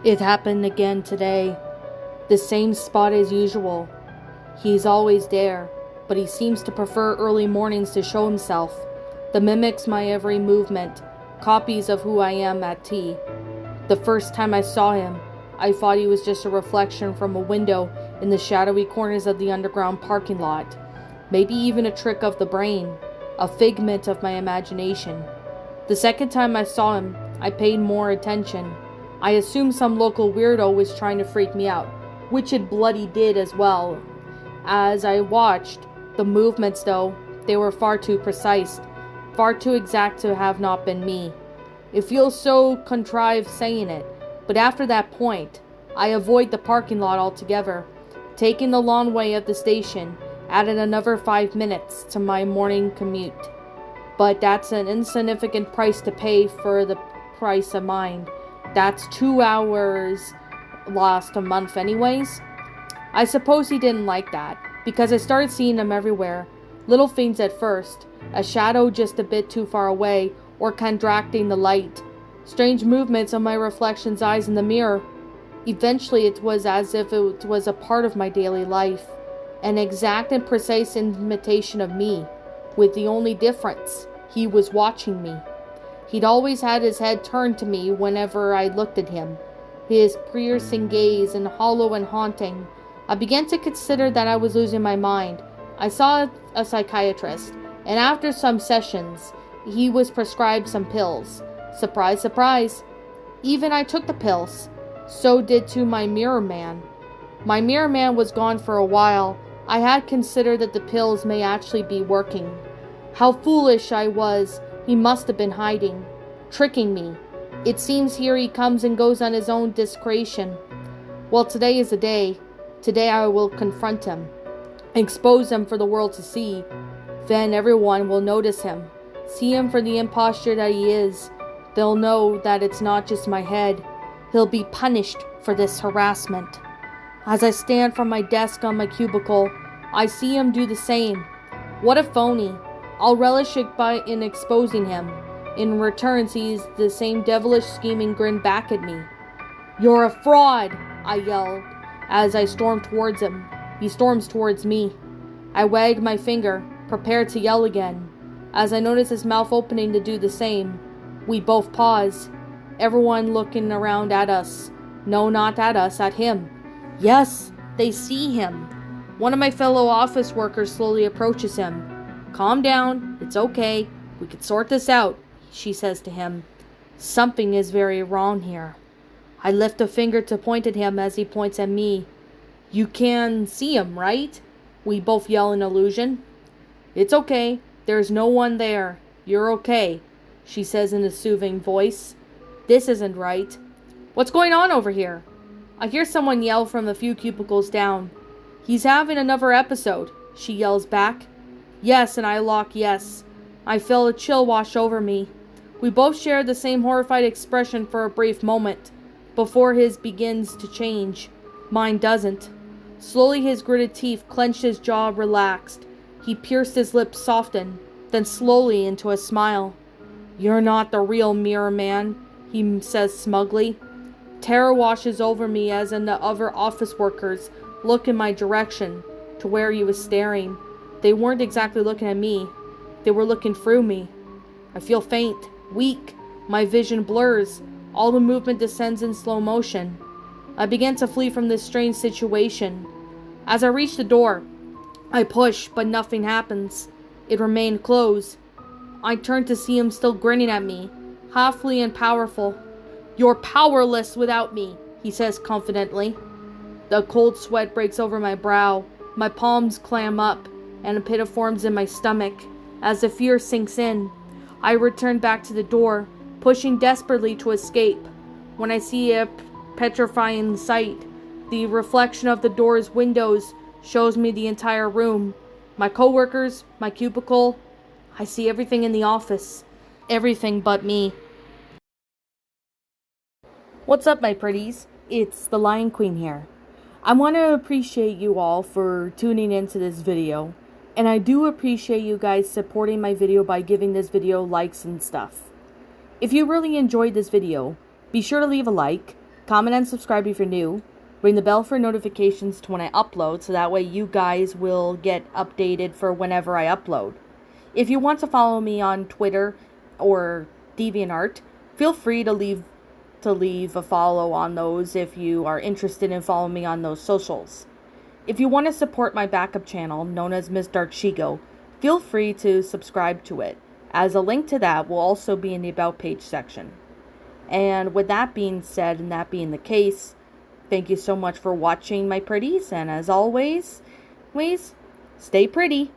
It happened again today. The same spot as usual. He's always there, but he seems to prefer early mornings to show himself. The mimics my every movement, copies of who I am at tea. The first time I saw him, I thought he was just a reflection from a window in the shadowy corners of the underground parking lot. Maybe even a trick of the brain, a figment of my imagination. The second time I saw him, I paid more attention. I assumed some local weirdo was trying to freak me out, which it bloody did as well. As I watched, the movements though, they were far too precise, far too exact to have not been me. It feels so contrived saying it, but after that point, I avoid the parking lot altogether. Taking the long way of the station added another 5 minutes to my morning commute. But that's an insignificant price to pay for the price of mind. That's 2 hours lost a month anyways. I suppose he didn't like that, because I started seeing him everywhere. Little things at first, a shadow just a bit too far away, or contracting the light. Strange movements of my reflection's eyes in the mirror. Eventually it was as if it was a part of my daily life. An exact and precise imitation of me, with the only difference, he was watching me. He'd always had his head turned to me whenever I looked at him, his piercing gaze and hollow and haunting. I began to consider that I was losing my mind. I saw a psychiatrist, and after some sessions, he was prescribed some pills. Surprise, surprise. Even I took the pills. So did too my mirror man. My mirror man was gone for a while. I had considered that the pills may actually be working. How foolish I was. He must have been hiding, tricking me. It seems here he comes and goes on his own discretion. Well, today is the day. Today I will confront him, expose him for the world to see. Then everyone will notice him, see him for the impostor that he is. They'll know that it's not just my head. He'll be punished for this harassment. As I stand from my desk on my cubicle, I see him do the same. What a phony. I'll relish it in exposing him. In return, sees the same devilish scheming grin back at me. "You're a fraud," I yell as I storm towards him. He storms towards me. I wag my finger, prepared to yell again. As I notice his mouth opening to do the same, we both pause. Everyone looking around at us. No, not at us, at him. Yes, they see him. One of my fellow office workers slowly approaches him. "Calm down, it's okay. We can sort this out," she says to him. Something is very wrong here. I lift a finger to point at him as he points at me. "You can see him, right?" We both yell in illusion. "It's okay. There's no one there. You're okay," she says in a soothing voice. This isn't right. "What's going on over here?" I hear someone yell from a few cubicles down. "He's having another episode," she yells back. Yes, and I lock yes. I feel a chill wash over me. We both share the same horrified expression for a brief moment, before his begins to change. Mine doesn't. Slowly his gritted teeth clenched, his jaw relaxed. He pierced his lips, softened, then slowly into a smile. "You're not the real mirror man," he says smugly. Terror washes over me as the other office workers look in my direction, to where he was staring. They weren't exactly looking at me. They were looking through me. I feel faint, weak. My vision blurs. All the movement descends in slow motion. I begin to flee from this strange situation. As I reach the door, I push, but nothing happens. It remained closed. I turn to see him still grinning at me, halfly and powerful. "You're powerless without me," he says confidently. The cold sweat breaks over my brow. My palms clam up, and a pit forms in my stomach. As the fear sinks in, I return back to the door, pushing desperately to escape. When I see a petrifying sight, the reflection of the door's windows shows me the entire room. My coworkers, my cubicle. I see everything in the office. Everything but me. What's up, my pretties? It's the Lion Queen here. I want to appreciate you all for tuning into this video. And I do appreciate you guys supporting my video by giving this video likes and stuff. If you really enjoyed this video, be sure to leave a like, Comment and subscribe if you're new. Ring the bell for notifications to when I upload, so that way you guys will get updated for whenever I upload. If you want to follow me on Twitter or DeviantArt, feel free to leave a follow on those if you are interested in following me on those socials. If you want to support my backup channel, known as Ms. Dark Shigo, feel free to subscribe to it, as a link to that will also be in the About page section. And with that being said, and that being the case, thank you so much for watching, my pretties, and as always, stay pretty.